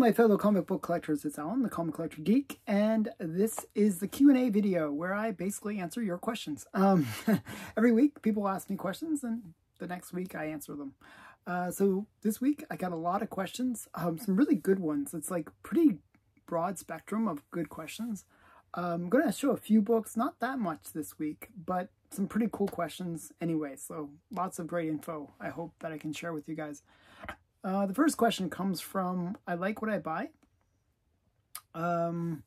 my fellow comic book collectors, it's Alan, the Comic Collector Geek, and this is the Q&A video where I basically answer your questions. Every week, people ask me questions, and the next week I answer them. So this week, I got a lot of questions, some really good ones. It's like pretty broad spectrum of good questions. I'm going to show a few books, not that much this week, but some pretty cool questions anyway. So lots of great info I hope that I can share with you guys. The first question comes from I Like What I Buy. Who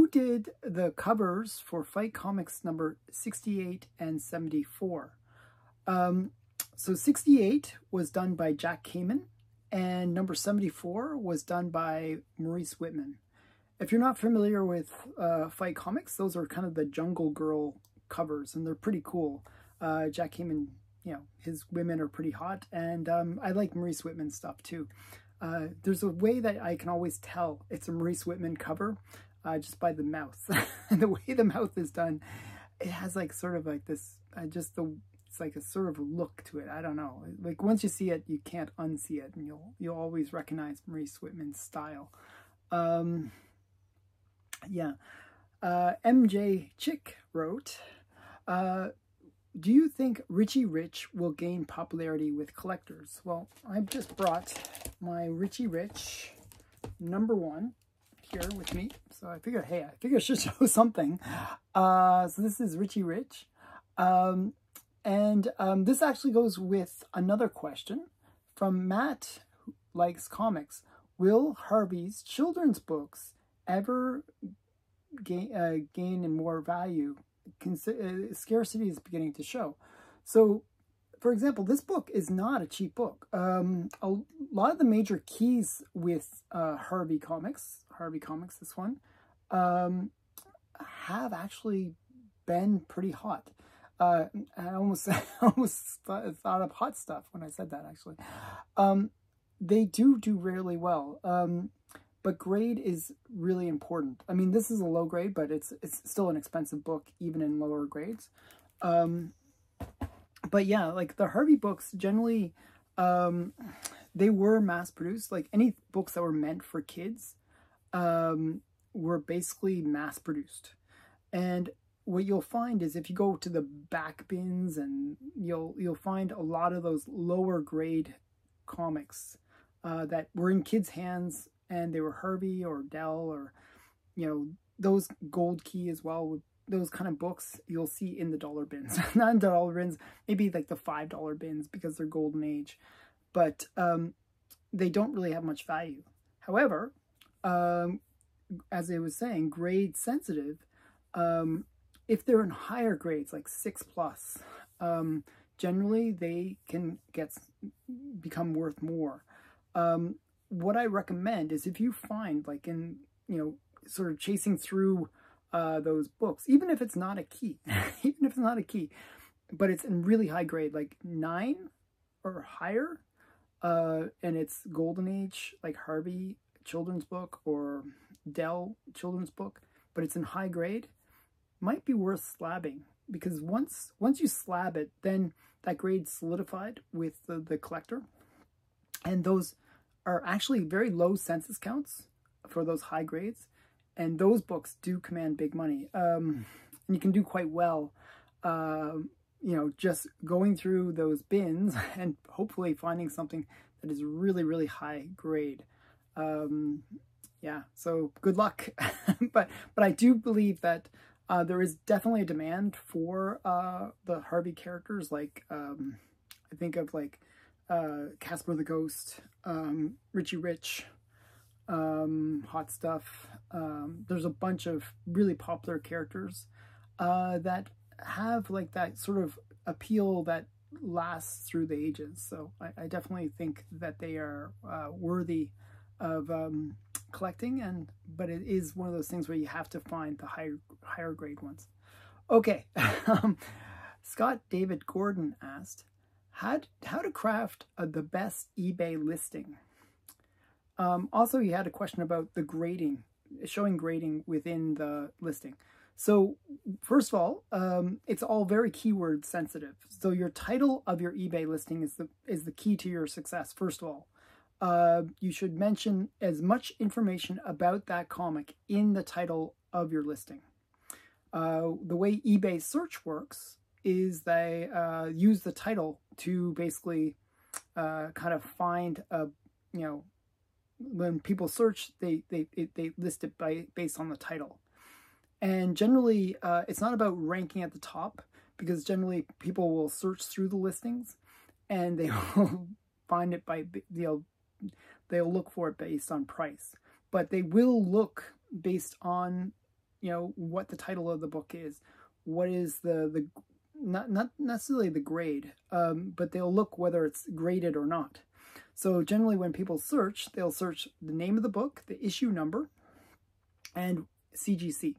did the covers for Fight Comics number 68 and 74? So 68 was done by Jack Kamen, and number 74 was done by Maurice Whitman. If you're not familiar with Fight Comics, those are kind of the Jungle Girl covers, and they're pretty cool. Jack Kamen, you know, his women are pretty hot, and I like Maurice Whitman stuff too. There's a way that I can always tell it's a Maurice Whitman cover just by the mouth. The way the mouth is done, it has like sort of like this, it's like a sort of look to it. I don't know. Like once you see it, you can't unsee it, and you'll always recognize Maurice Whitman's style. Yeah. MJ Chick wrote, do you think Richie Rich will gain popularity with collectors? Well, I've just brought my Richie Rich #1 here with me. So I figured, hey, I should show something. So this is Richie Rich. This actually goes with another question from Matt, who likes comics. Will Harvey's children's books ever gain in more value? Scarcity is beginning to show. So, for example, this book is not a cheap book. A lot of the major keys with Harvey Comics, this one, have actually been pretty hot. I almost thought of hot stuff when I said that, actually. They do really well. But grade is really important. I mean, this is a low grade, but it's still an expensive book, even in lower grades. But yeah, like the Harvey books, generally, they were mass-produced. Like any books that were meant for kids were basically mass-produced. And what you'll find is if you go to the back bins, and you'll find a lot of those lower grade comics that were in kids' hands, and they were Harvey or Dell, or, you know, those Gold Key as well. Those kind of books you'll see in the dollar bins. Not in the dollar bins, maybe like the $5 bins because they're golden age. But they don't really have much value. However, as I was saying, grade sensitive, if they're in higher grades, like 6+, generally they can become worth more. What I recommend is if you find, like in, you know, sort of chasing through those books, even if it's not a key, but it's in really high grade, like 9 or higher, and it's golden age, like Harvey children's book or Dell children's book, but it's in high grade, might be worth slabbing, because once you slab it, then that grade's solidified with the collector, and those are actually very low census counts for those high grades, and those books do command big money. And you can do quite well, you know, just going through those bins and hopefully finding something that is really high grade. Yeah, so good luck. but I do believe that there is definitely a demand for the Harvey characters, like I think of like Casper the Ghost, Richie Rich, Hot Stuff. There's a bunch of really popular characters that have like that sort of appeal that lasts through the ages. So I definitely think that they are worthy of collecting, but it is one of those things where you have to find the higher grade ones. Okay. Scott David Gordon asked, how to craft the best eBay listing. Also, he had a question about the grading, showing grading within the listing. So first of all, it's all very keyword sensitive. So your title of your eBay listing is the key to your success, first of all. you should mention as much information about that comic in the title of your listing. The way eBay search works is they use the title to basically kind of find a, when people search, they list it based on the title. And generally, it's not about ranking at the top, because generally people will search through the listings and they will find it by, they'll look for it based on price. But they will look based on, what the title of the book is, what is the not necessarily the grade, but they'll look whether it's graded or not. So generally when people search, they'll search the name of the book, the issue number, and CGC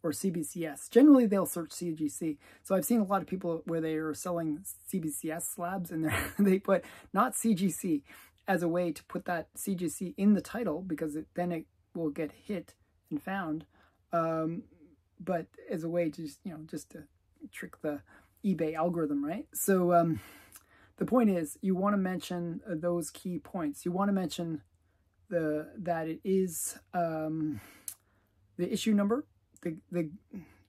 or CBCS. Generally they'll search CGC. So I've seen a lot of people where they are selling CBCS slabs and they put not CGC as a way to put that CGC in the title, because then it will get hit and found, but as a way to just to trick the eBay algorithm, right? So the point is, you want to mention those key points. You want to mention that it is the issue number, the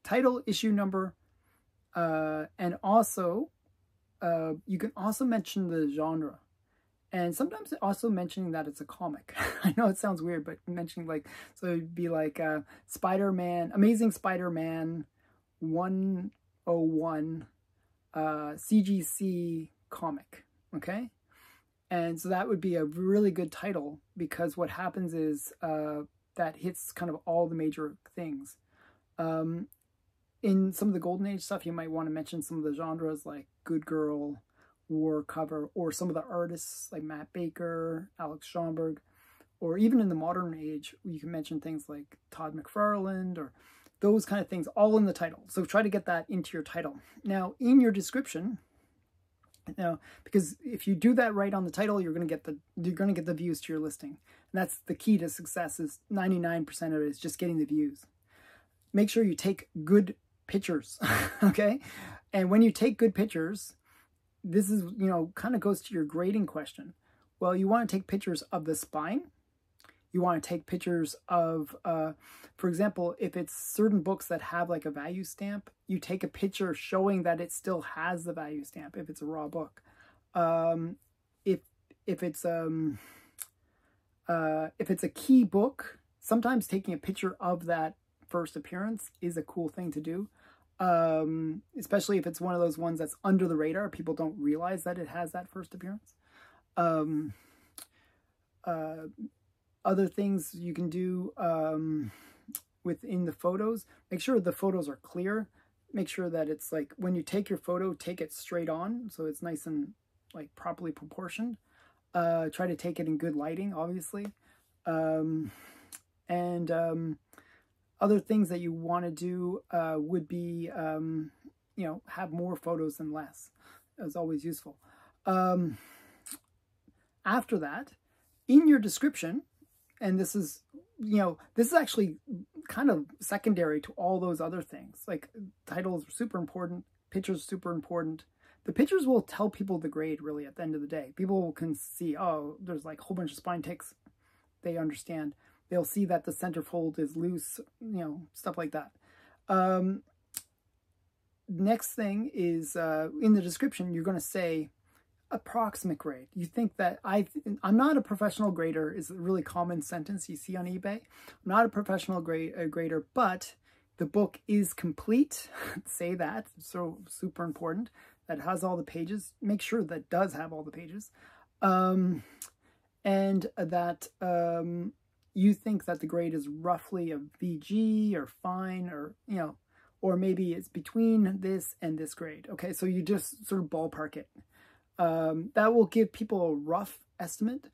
title, issue number, and also you can also mention the genre. And sometimes also mentioning that it's a comic. I know it sounds weird, but mentioning so it'd be like Spider-Man, Amazing Spider-Man 101 CGC comic, okay? And so that would be a really good title, because what happens is that hits kind of all the major things. In some of the Golden Age stuff, you might want to mention some of the genres like Good Girl, war cover, or some of the artists like Matt Baker, Alex Schomburg, or even in the modern age, you can mention things like Todd McFarlane or those kind of things, all in the title. So try to get that into your title. Now, in your description, because if you do that right on the title, you're going to get the views to your listing. And that's the key to success. Is 99% of it is just getting the views. Make sure you take good pictures, okay? And when you take good pictures, this is, kind of goes to your grading question. Well, you want to take pictures of the spine. You want to take pictures of, for example, if it's certain books that have like a value stamp, you take a picture showing that it still has the value stamp if it's a raw book. If it's a key book, sometimes taking a picture of that first appearance is a cool thing to do. Especially if it's one of those ones that's under the radar, people don't realize that it has that first appearance. Other things you can do within the photos, make sure the photos are clear. Make sure that it's like, when you take your photo, take it straight on, so it's nice and like properly proportioned. Try to take it in good lighting, obviously. Other things that you want to do would be, have more photos than less. That's always useful. After that, in your description, and this is actually kind of secondary to all those other things. Like, titles are super important, pictures super important. The pictures will tell people the grade, really, at the end of the day. People can see, oh, there's like a whole bunch of spine ticks. They understand. They'll see that the centerfold is loose, stuff like that. Next thing is, in the description, you're going to say approximate grade. You think that I'm not a professional grader is a really common sentence you see on eBay. I'm not a professional grader, but the book is complete. Say that. So super important. That has all the pages. Make sure that does have all the pages. And that you think that the grade is roughly a VG or fine, or, or maybe it's between this and this grade. Okay, so you just sort of ballpark it. That will give people a rough estimate.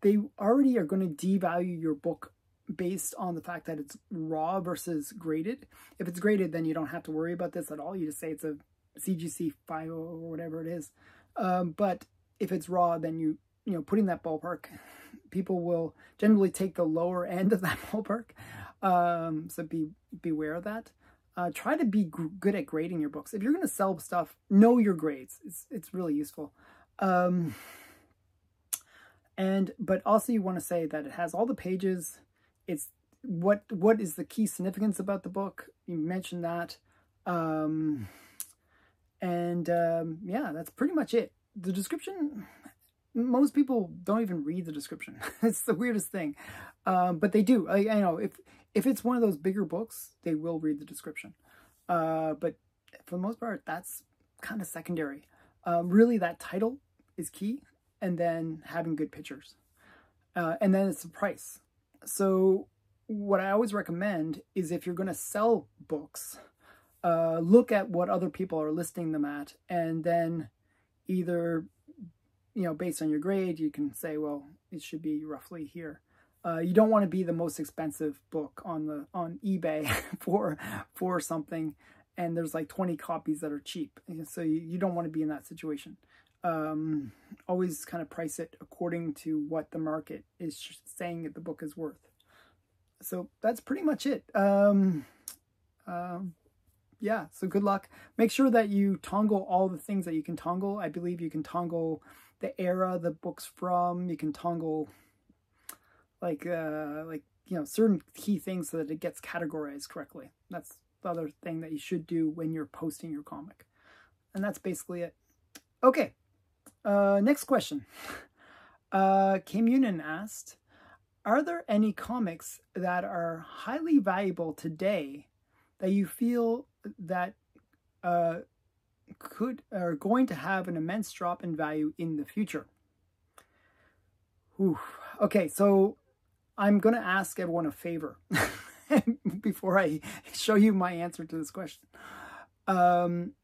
They already are going to devalue your book based on the fact that it's raw versus graded. If it's graded, then you don't have to worry about this at all. You just say it's a CGC 5 or whatever it is. But if it's raw, then you putting that ballpark, people will generally take the lower end of that ballpark. So beware of that. Try to be good at grading your books. If you're going to sell stuff, know your grades. It's really useful. But also you want to say that it has all the pages. It's what is the key significance about the book? You mentioned that. Yeah, that's pretty much it. The description, most people don't even read the description. It's the weirdest thing. But they do. I know if it's one of those bigger books, they will read the description. But for the most part, that's kind of secondary. Really, that title is key, and then having good pictures. And then it's the price. So what I always recommend is if you're going to sell books, look at what other people are listing them at, and then either, based on your grade, you can say, well, it should be roughly here. You don't want to be the most expensive book on eBay for something, and there's like 20 copies that are cheap. So you don't want to be in that situation. Always kind of price it according to what the market is saying that the book is worth. So that's pretty much it. Yeah, so good luck. Make sure that you toggle all the things that you can toggle. I believe you can toggle the era the book's from. You can toggle certain key things so that it gets categorized correctly. That's the other thing that you should do when you're posting your comic. And that's basically it. Okay, next question. Kim Yunin asked, are there any comics that are highly valuable today that you feel that are going to have an immense drop in value in the future? Whew. Okay, so I'm going to ask everyone a favor before I show you my answer to this question. Don't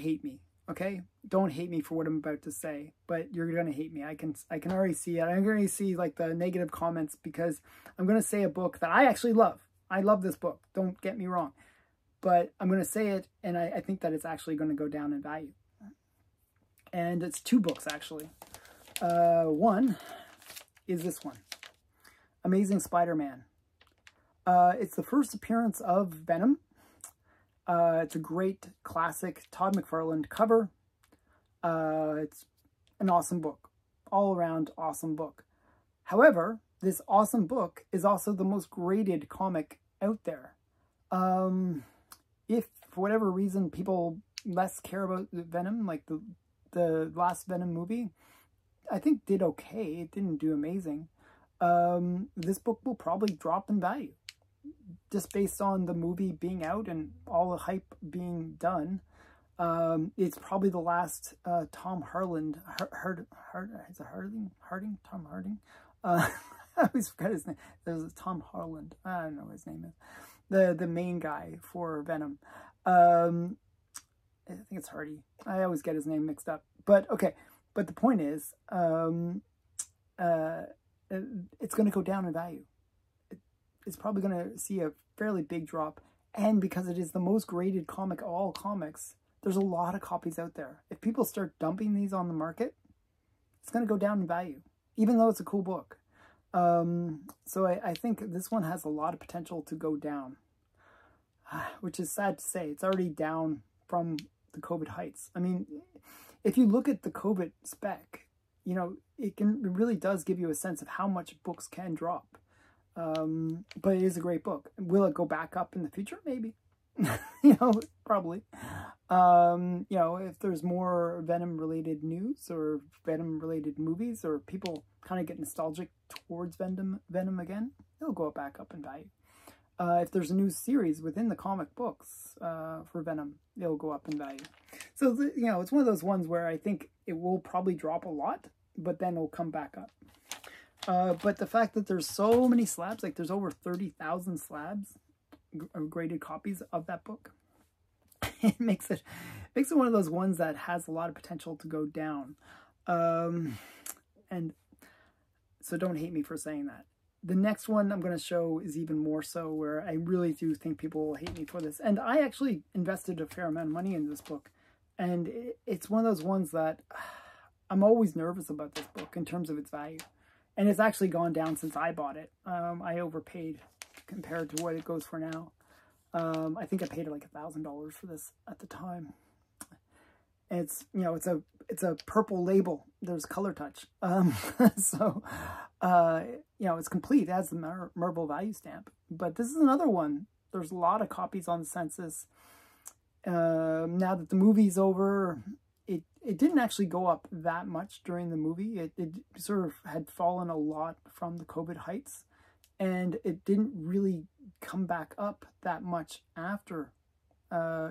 hate me, okay? Don't hate me for what I'm about to say, but you're going to hate me. I can already see it. I'm going to see like the negative comments because I'm going to say a book that I actually love. I love this book. Don't get me wrong. But I'm going to say it, and I think that it's actually going to go down in value. And it's two books, actually. One is this one, Amazing Spider-Man. It's the first appearance of Venom. It's a great classic Todd McFarlane cover. It's an awesome book. All-around awesome book. However, this awesome book is also the most graded comic out there. If for whatever reason people less care about Venom, like the last Venom movie, I think did okay. It didn't do amazing. This book will probably drop in value just based on the movie being out and all the hype being done. It's probably the last Tom Harland. Is it Harding? Tom Harding? I always forget his name. There's Tom Harland. I don't know what his name is. The main guy for Venom. I think it's Hardy. I always get his name mixed up. But okay. But the point is, it's going to go down in value. It's probably going to see a fairly big drop. And because it is the most graded comic of all comics, there's a lot of copies out there. If people start dumping these on the market, it's going to go down in value, even though it's a cool book. So I think this one has a lot of potential to go down, which is sad to say. It's already down from the COVID heights. I mean, if you look at the COVID spec, it really does give you a sense of how much books can drop. But it is a great book. Will it go back up in the future? Maybe. Probably. If there's more Venom-related news or Venom-related movies, or people kind of get nostalgic towards Venom again, it'll go back up in value. If there's a new series within the comic books for Venom, it'll go up in value. So, it's one of those ones where I think it will probably drop a lot, but then it'll come back up. But the fact that there's so many slabs, like there's over 30,000 slabs, graded copies of that book, it makes it one of those ones that has a lot of potential to go down. And so don't hate me for saying that. The next one I'm going to show is even more so, where I really do think people will hate me for this. And I actually invested a fair amount of money in this book. And it's one of those ones that I'm always nervous about this book in terms of its value. And it's actually gone down since I bought it. I overpaid compared to what it goes for now. I think I paid like $1,000 for this at the time. It's, you know, it's a purple label. There's color touch. So, you know, it's complete. It has the Marvel value stamp. But this is another one. There's a lot of copies on the census. Now that the movie's over, it didn't actually go up that much during the movie. It sort of had fallen a lot from the COVID heights, and it didn't really come back up that much after,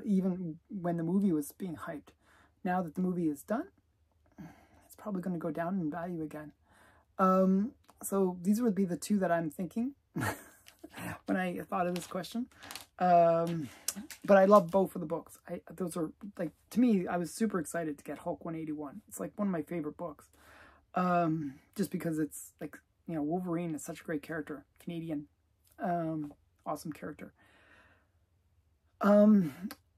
even when the movie was being hyped. Now that the movie is done, it's probably going to go down in value again. So these would be the two that I'm thinking when I thought of this question. But I love both of the books. Those are, like, to me, I was super excited to get Hulk 181. It's like one of my favorite books. Just because it's like, you know, Wolverine is such a great character. Canadian, awesome character.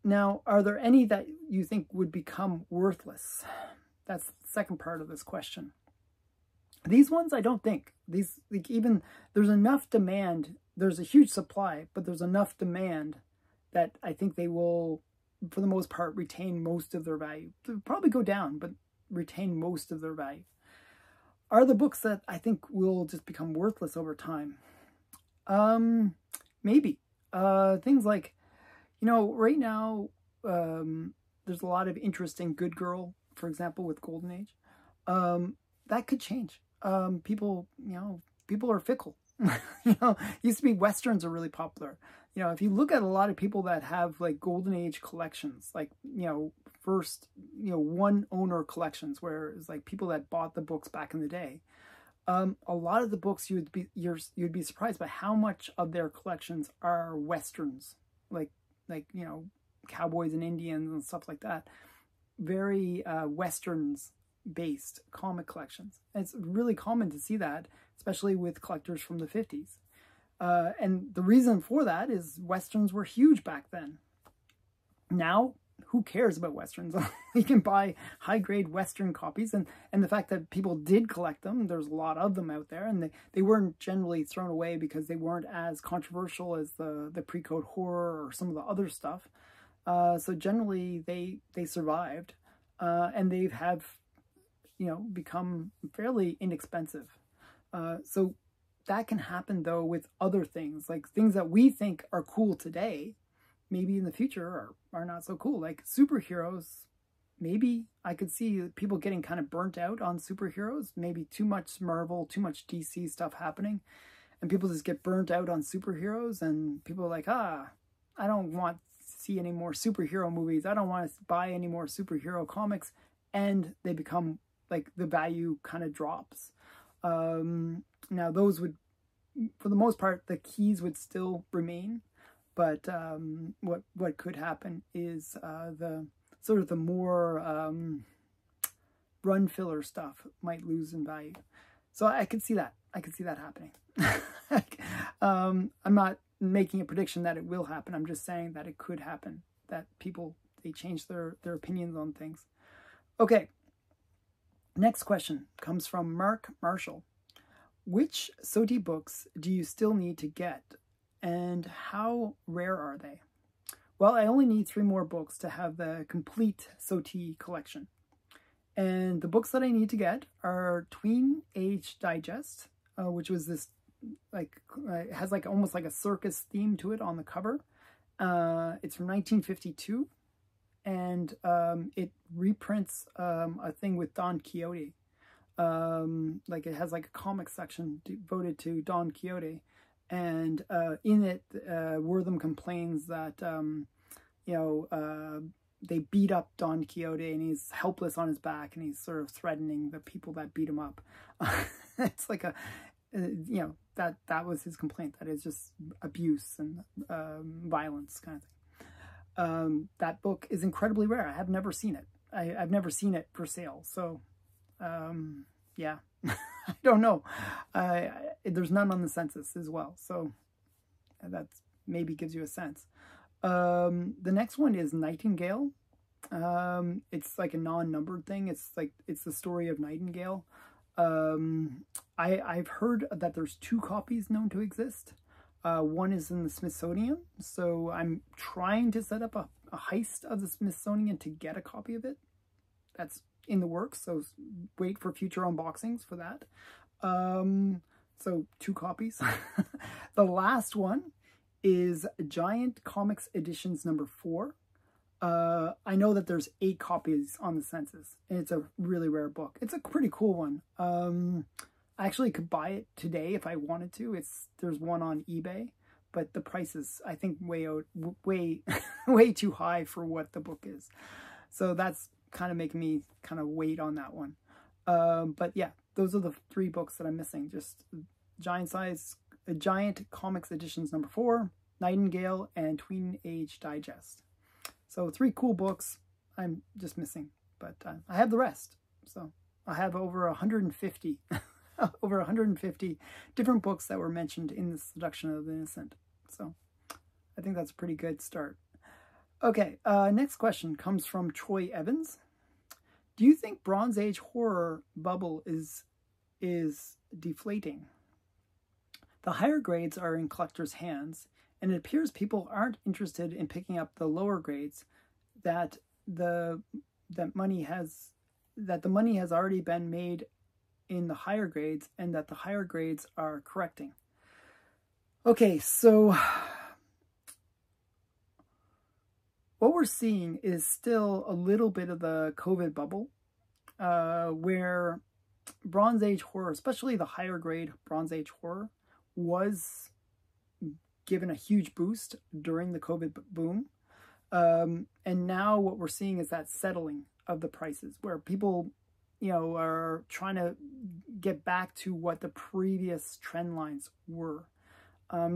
Now, are there any that you think would become worthless? That's the second part of this question. These ones, I don't think. These, like, even, there's enough demand. There's a huge supply, but there's enough demand that I think they will, for the most part, retain most of their value. They'll probably go down, but retain most of their value. Are the books that I think will just become worthless over time? Maybe. Things like, you know, right now, there's a lot of interest in Good Girl, for example, with Golden Age. That could change. People, you know, people are fickle. You know, it used to be Westerns are really popular. You know, if you look at a lot of people that have like Golden Age collections, like, you know, first, you know, one owner collections, where it's like people that bought the books back in the day. A lot of the books you'd be surprised by how much of their collections are Westerns, like you know, cowboys and Indians and stuff like that. Very Westerns based comic collections. And it's really common to see that, especially with collectors from the 50s. And the reason for that is Westerns were huge back then. Now, who cares about Westerns? You can buy high-grade Western copies, and the fact that people did collect them, there's a lot of them out there, and they weren't generally thrown away because they weren't as controversial as the pre-code horror or some of the other stuff. So generally, they survived, and they have, you know, become fairly inexpensive. So that can happen, though, with other things, like things that we think are cool today, maybe in the future are not so cool. Like superheroes, maybe I could see people getting kind of burnt out on superheroes, maybe too much Marvel, too much DC stuff happening, and people just get burnt out on superheroes, and people are like, I don't want to see any more superhero movies, I don't want to buy any more superhero comics, and they become, like, the value kind of drops. Now those would, for the most part, the keys would still remain, but what could happen is the sort of the more run filler stuff might lose in value. So I could see that. I could see that happening. I'm not making a prediction that it will happen. I'm just saying that it could happen, that people, they change their opinions on things. Okay. Next question comes from Mark Marshall. Which SOTI books do you still need to get, and how rare are they? Well, I only need 3 more books to have the complete SOTI collection. And the books that I need to get are Tween Age Digest, which was this, like, it has like almost like a circus theme to it on the cover. It's from 1952, and it reprints a thing with Don Quixote. Like, it has like a comic section devoted to Don Quixote, and in it, Wortham complains that you know, they beat up Don Quixote, and he's helpless on his back, and he's sort of threatening the people that beat him up. It's like a, you know, that was his complaint, that is just abuse and violence kind of thing. That book is incredibly rare. I have never seen it. I've never seen it for sale, so yeah. I don't know. There's none on the census as well, so that maybe gives you a sense. The next one is Nightingale. It's like a non-numbered thing. It's like, it's the story of Nightingale. I've heard that there's 2 copies known to exist. One is in the Smithsonian, so I'm trying to set up a heist of the Smithsonian to get a copy of it. that's in the works, so wait for future unboxings for that. So 2 copies. The last one is Giant Comics Editions number 4. I know that there's 8 copies on the census, and it's a really rare book. It's a pretty cool one. I actually could buy it today if I wanted to. There's one on eBay, but the price is, I think, way too high for what the book is. So that's kind of making me kind of wait on that one. But yeah, those are the 3 books that I'm missing. Just Giant Comics Editions number 4, Nightingale, and Tween Age Digest. So 3 cool books I'm just missing, but I have the rest. So I have over 150, over 150 different books that were mentioned in The Seduction of the Innocent. So I think that's a pretty good start. Okay, next question comes from Troy Evans. Do you think Bronze Age horror bubble is deflating? The higher grades are in collectors' hands, and it appears people aren't interested in picking up the lower grades, that the money has already been made in the higher grades, and that the higher grades are correcting. Okay, so what we're seeing is still a little bit of the COVID bubble, where Bronze Age horror, especially the higher grade Bronze Age horror, was given a huge boost during the COVID boom. And now what we're seeing is that settling of the prices, where people, are trying to get back to what the previous trend lines were.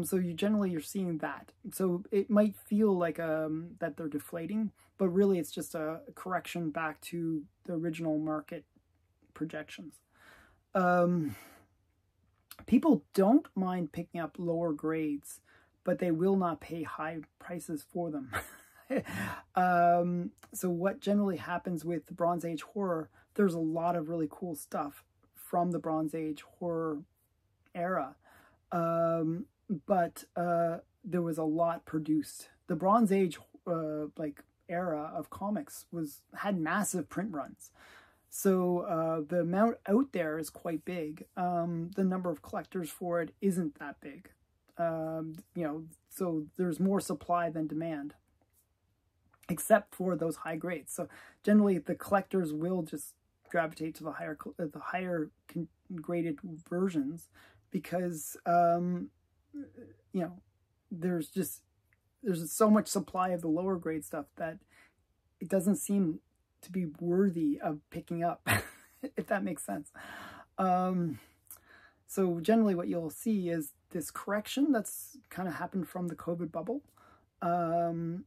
So you're seeing that. So it might feel like that they're deflating, but really it's just a correction back to the original market projections. People don't mind picking up lower grades, but they will not pay high prices for them. So what generally happens with the Bronze Age horror, there's a lot of really cool stuff from the Bronze Age horror era. But there was a lot produced. The Bronze Age era of comics had massive print runs. So the amount out there is quite big. The number of collectors for it isn't that big. So there's more supply than demand, except for those high grades. So generally the collectors will just gravitate to the higher graded versions, because there's so much supply of the lower grade stuff that it doesn't seem to be worthy of picking up, if that makes sense. So generally what you'll see is this correction that's kind of happened from the COVID bubble. And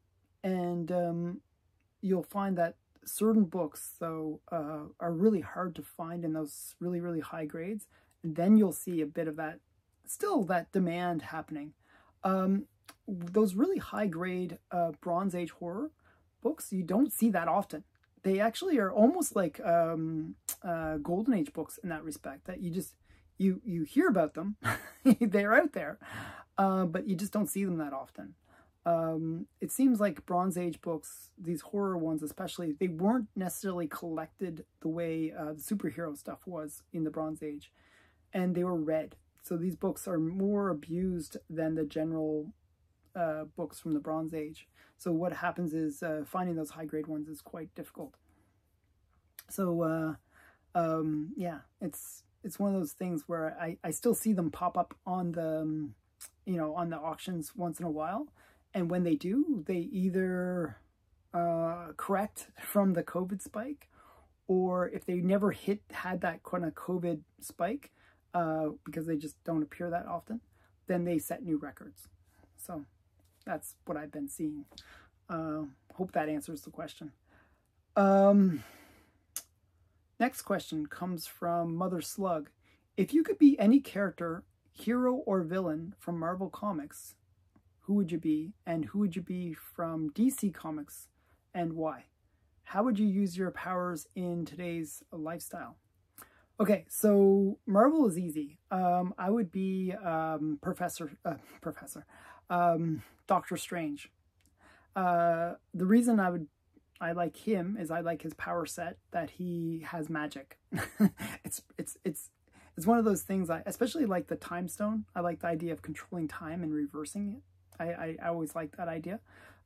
you'll find that certain books, though, are really hard to find in those really, really high grades. And then you'll see a bit of that, still that demand happening. Those really high grade Bronze Age horror books, you don't see that often. They actually are almost like Golden Age books in that respect, that you hear about them. They're out there, but you just don't see them that often. It seems like Bronze Age books, these horror ones especially, they weren't necessarily collected the way the superhero stuff was in the Bronze Age, and they were read. So these books are more abused than the general books from the Bronze Age. So what happens is finding those high grade ones is quite difficult. So yeah, it's one of those things where I still see them pop up on the on the auctions once in a while. And when they do, they either correct from the COVID spike, or if they never had that kind of COVID spike, because they just don't appear that often, then they set new records. So that's what I've been seeing. Hope that answers the question. Next question comes from Mother Slug. If you could be any character, hero or villain from Marvel Comics, who would you be? And who would you be from DC Comics, and why? How would you use your powers in today's lifestyle? Okay, so Marvel is easy. I would be Doctor Strange. The reason I would I like him is I like his power set, that he has magic. It's one of those things I especially like the time stone. I like the idea of controlling time and reversing it. I always like that idea.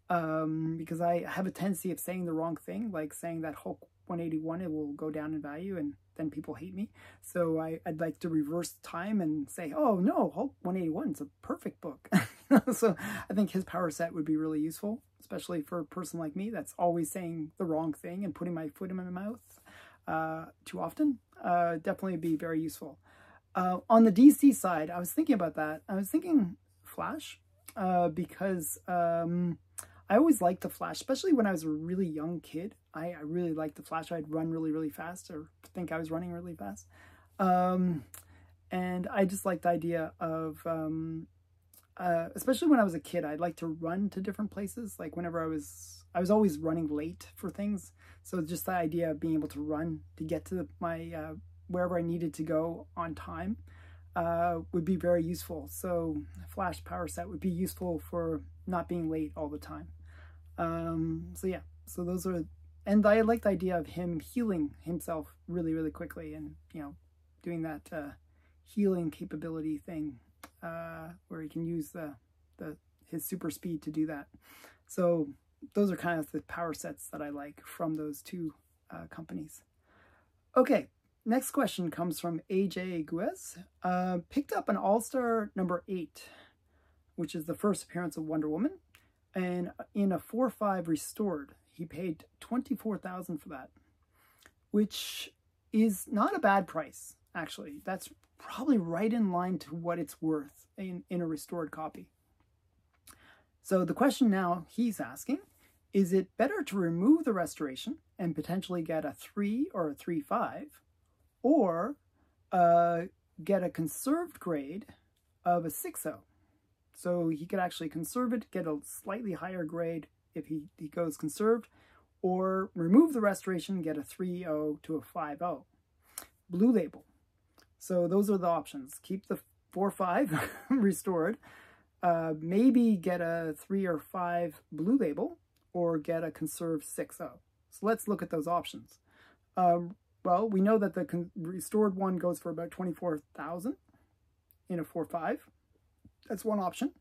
Because I have a tendency of saying the wrong thing, like saying that Hulk 181, it will go down in value and then people hate me. So I'd like to reverse time and say, oh no, Hulk 181 is a perfect book. So I think his power set would be really useful, especially for a person like me that's always saying the wrong thing and putting my foot in my mouth too often. Definitely be very useful. On the DC side, I was thinking about that. I was thinking Flash, because I always liked the Flash, especially when I was a really young kid. I really liked the Flash. I'd run really, really fast, or think I was running really fast. And I just liked the idea of, especially when I was a kid, I'd like to run to different places. Like whenever I was always running late for things. So just the idea of being able to run to get to my, wherever I needed to go on time, would be very useful. So Flash power set would be useful for not being late all the time. So yeah, so those are, and I like the idea of him healing himself really, really quickly, and doing that healing capability thing, where he can use his super speed to do that. So those are kind of the power sets that I like from those two companies. Okay. Next question comes from AJ Guez. Picked up an All-Star #8, which is the first appearance of Wonder Woman, and in a 4/5 restored. He paid $24,000 for that, which is not a bad price, actually. That's probably right in line to what it's worth in a restored copy. So the question now he's asking, is it better to remove the restoration and potentially get a 3 or a 3/5, or get a conserved grade of a 6.0? So he could actually conserve it, get a slightly higher grade if he goes conserved, or remove the restoration, get a 3.0 to a 5.0. Blue label. So those are the options. Keep the 4/5 restored, maybe get a 3 or 5 blue label, or get a conserved 6.0. So let's look at those options. Well, we know that the restored one goes for about $24,000 in a 4/5. That's one option.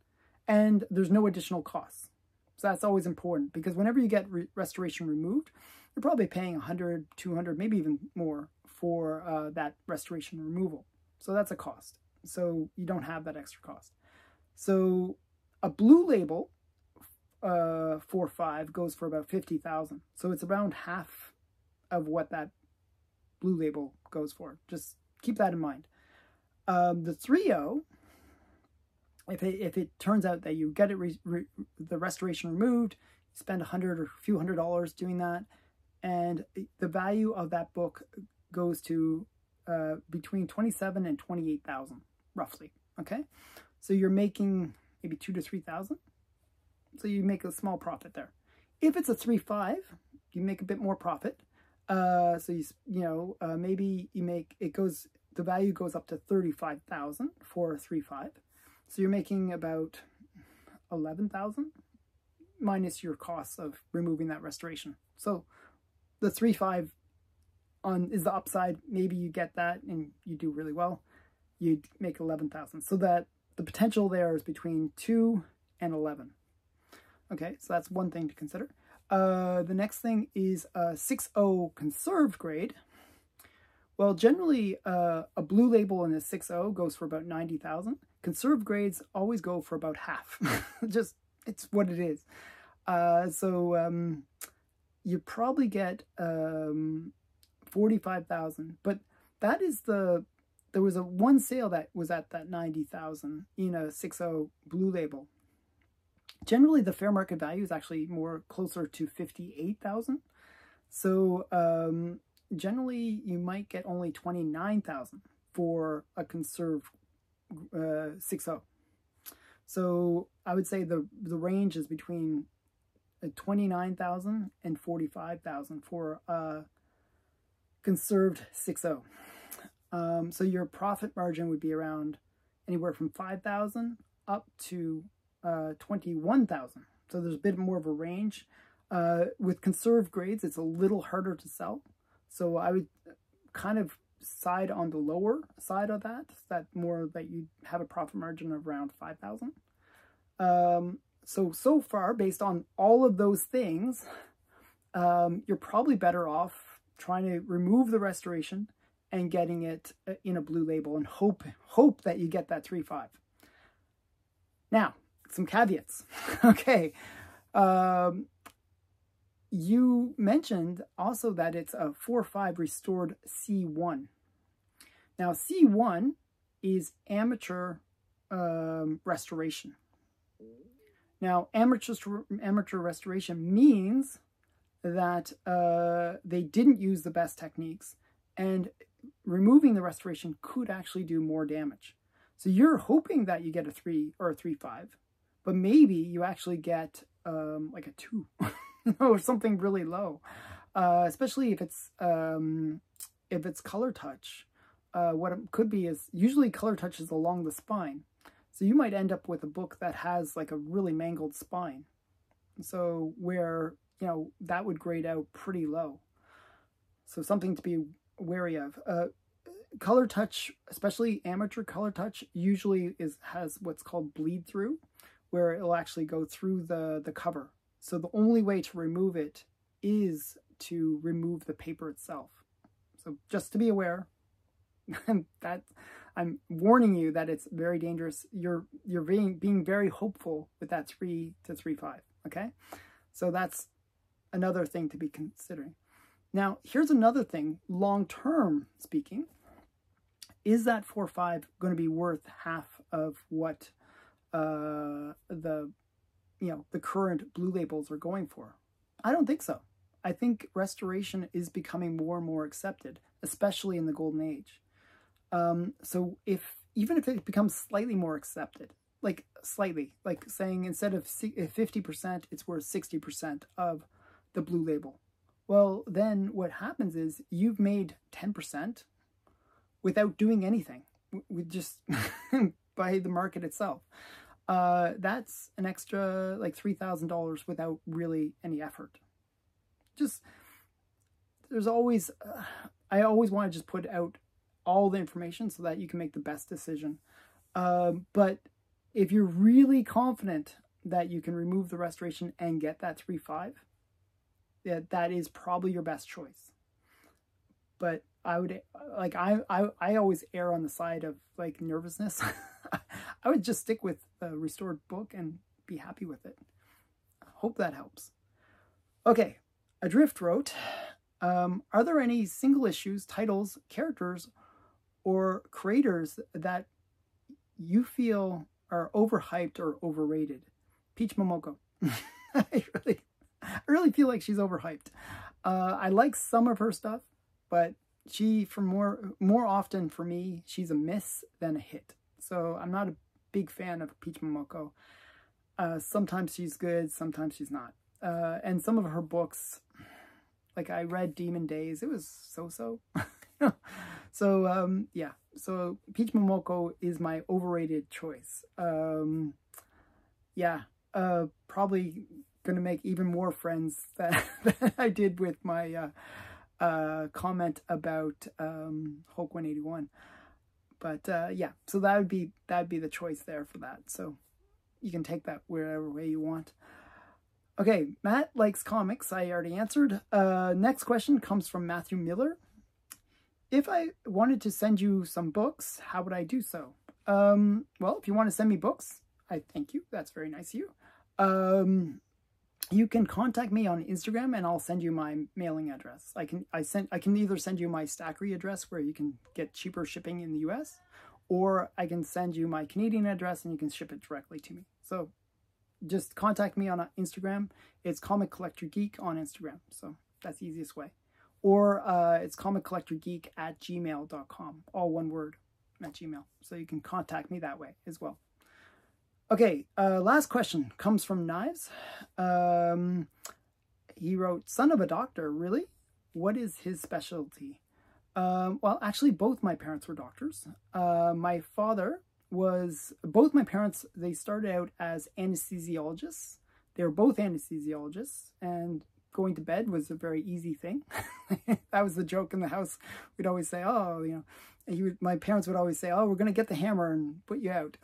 And there's no additional costs. So that's always important, because whenever you get restoration removed, you're probably paying $100, $200, maybe even more for that restoration removal. So that's a cost. So you don't have that extra cost. So a blue label 4/5 goes for about $50,000. So it's around half of what that blue label goes for. Just keep that in mind. The 3.0, if it turns out that you get it the restoration removed, you spend $100 or a few $100 doing that, and the value of that book goes to between $27,000 and $28,000 roughly. Okay, so you're making maybe $2,000 to $3,000. So you make a small profit there. If it's a 3/5, you make a bit more profit. So maybe you make the value goes up to $35,000 for a 3/5. So you're making about $11,000 minus your costs of removing that restoration. So the 3/5 is the upside. Maybe you get that and you do really well. You'd make $11,000. So that the potential there is between 2 and 11. Okay, so that's one thing to consider. The next thing is a 6.0 conserved grade. Well, generally, a blue label in a 6.0 goes for about $90,000. Conserved grades always go for about half. Just, it's what it is. So you probably get $45,000. But that is there was one sale that was at that $90,000 in a 6.0 blue label. Generally, the fair market value is actually more closer to $58,000. So generally, you might get only $29,000 for a conserved 6.0. So I would say the range is between $29,000 and $45,000 for a conserved 6.0. So your profit margin would be around anywhere from $5,000 up to $21,000. So there's a bit more of a range. With conserved grades, it's a little harder to sell. So I would kind of side on the lower side of that more that you have a profit margin of around 5,000. So far, based on all of those things, you're probably better off trying to remove the restoration and getting it in a blue label and hope that you get that 3.5. Now, some caveats. Okay. You mentioned also that it's a 4.5 restored C1. Now, C1 is amateur restoration. Now, amateur restoration means that they didn't use the best techniques, and removing the restoration could actually do more damage. So you're hoping that you get a 3 or a 3.5, but maybe you actually get like a 2 or something really low, especially if it's color touch. What it could be is usually color touch is along the spine. So you might end up with a book that has like a really mangled spine. So where, you know, that would grade out pretty low. So something to be wary of. Color touch, especially amateur color touch, usually has what's called bleed through, where it'll actually go through the cover. So the only way to remove it is to remove the paper itself. So just to be aware, that I'm warning you that it's very dangerous. You're being very hopeful with that 3 to 3.5. Okay, so that's another thing to be considering. Now, here's another thing. Long term speaking, is that 4.5 going to be worth half of what the current blue labels are going for? I don't think so. I think restoration is becoming more and more accepted, especially in the golden age. So even if it becomes slightly more accepted, like slightly, like saying instead of 50%, it's worth 60% of the blue label. Well, then what happens is you've made 10% without doing anything, with just by the market itself. That's an extra like $3,000 without really any effort. Just, there's always, I always want to just put out all the information so that you can make the best decision. But if you're really confident that you can remove the restoration and get that 3.5, that is probably your best choice. But I would, like, I always err on the side of like nervousness. I would just stick with the restored book and be happy with it. Hope that helps. Okay, Adrift wrote, are there any single issues, titles, characters, or creators that you feel are overhyped or overrated? Peach Momoko. I really feel like she's overhyped. I like some of her stuff, but she, for more often for me, she's a miss than a hit. So I'm not a big fan of Peach Momoko. Sometimes she's good, sometimes she's not. And some of her books, like I read Demon Days, it was so-so. So, yeah. So Peach Momoko is my overrated choice. Yeah. Probably going to make even more friends than I did with my comment about Hulk 181. But yeah, so that'd be the choice there for that. So you can take that wherever way you want. Okay, Matt likes comics. I already answered. Next question comes from Matthew Miller. If I wanted to send you some books, how would I do so? Well, if you want to send me books, I thank you. That's very nice of you. You can contact me on Instagram and I'll send you my mailing address. I can either send you my Stackery address where you can get cheaper shipping in the US, or I can send you my Canadian address and you can ship it directly to me. So just contact me on Instagram. It's Comic Collector Geek on Instagram. So that's the easiest way. Or it's comiccollectorgeek@gmail.com. All one word at Gmail. So you can contact me that way as well. Okay, last question comes from Knives. He wrote, son of a doctor, really? What is his specialty? Well, actually, both my parents were doctors. My father was, both my parents, they started out as anesthesiologists. They were both anesthesiologists, and going to bed was a very easy thing. That was the joke in the house. We'd always say, oh, you know, my parents would always say, oh, we're going to get the hammer and put you out.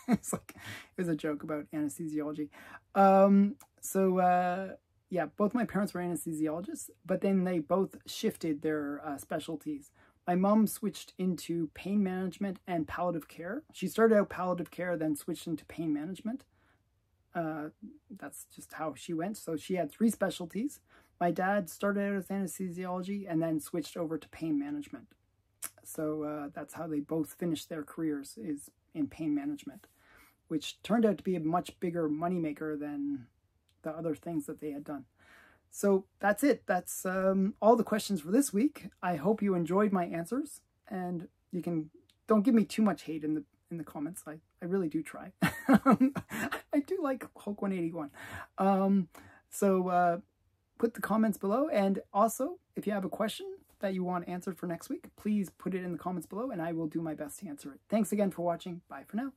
It's like, it was a joke about anesthesiology. Yeah, both my parents were anesthesiologists, but then they both shifted their specialties. My mom switched into pain management and palliative care. She started out palliative care, then switched into pain management. That's just how she went. So she had 3 specialties. My dad started out as anesthesiology and then switched over to pain management. So that's how they both finished their careers, is in pain management, which turned out to be a much bigger moneymaker than the other things that they had done. So that's it. That's all the questions for this week. I hope you enjoyed my answers, and don't give me too much hate in the comments. I really do try. I do like Hulk 181. Put the comments below, and also if you have a question that you want answered for next week, please put it in the comments below and I will do my best to answer it. Thanks again for watching. Bye for now.